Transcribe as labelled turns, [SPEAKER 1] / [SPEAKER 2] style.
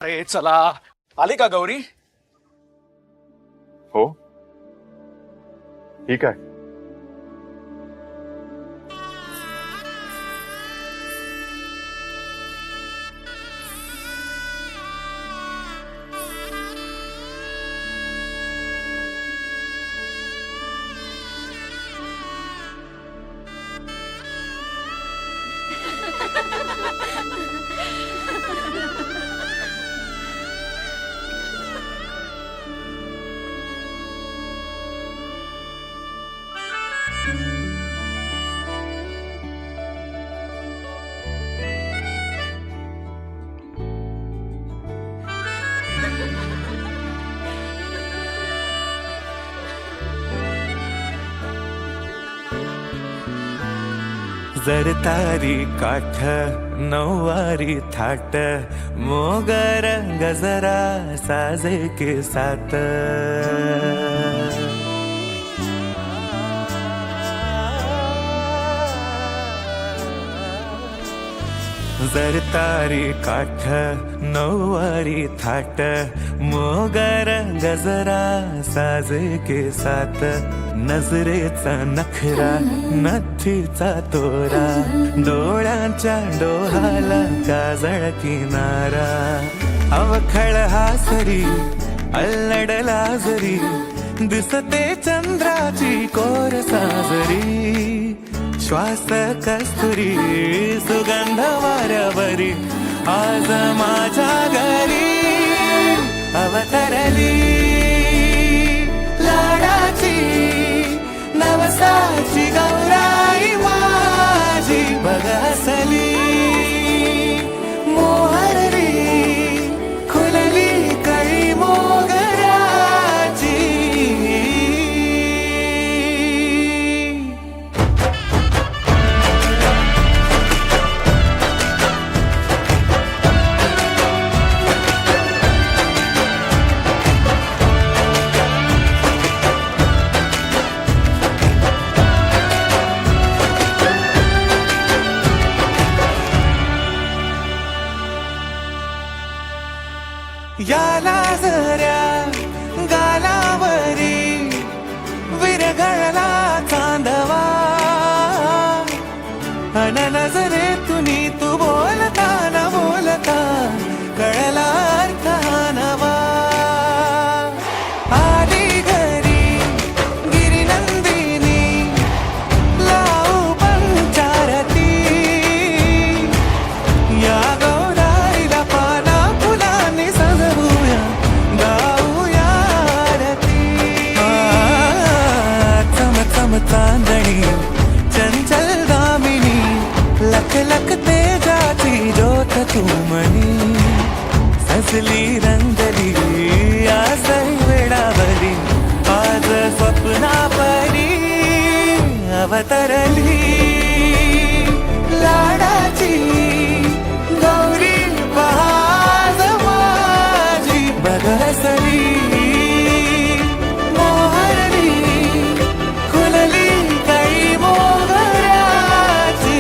[SPEAKER 1] अरे चला, आली का गौरी?
[SPEAKER 2] हो, ठीक आहे.
[SPEAKER 3] जरतारी काठ नऊवारी थाट मोगर गजरा साजे के साथ जरतारी काठ नऊवारी थाट मोगर गजरा साजे के साथ नजरेचा नखरा नथीचा तोरा डोळ्यांच्या डोहाला काजळ किनारा अवखळ हासरी अल्लडला जरी दिसते चंद्राची कोर साजरी श्वास कस्तुरी सुगंध वाऱ्यावरी आज माझ्या घरी अवतरली लाडाची नवसाची गौराई माझी बघ हसली मोहरली खुलली कळी मोगराची. याला जऱ्या गालावरी विरघळला चांदवा अन नजरेतून तू बोलता न बोलता कळला अर्थ हा नवा. आली घरी गिरिनंदिनी लावू पंचारती या गौराईला पाना फुलांनी सजवूया गाऊया आरती. चम चम चांदणी चंचल दामिनी लख लख तेजाची ज्योत तू मनी सजली रंगली आज वेळावरी आज स्वप्ना परी अवतरली लाडाची गौरी पहाज माझी बघ हसली मोहरली खुलली कळी मोगराची.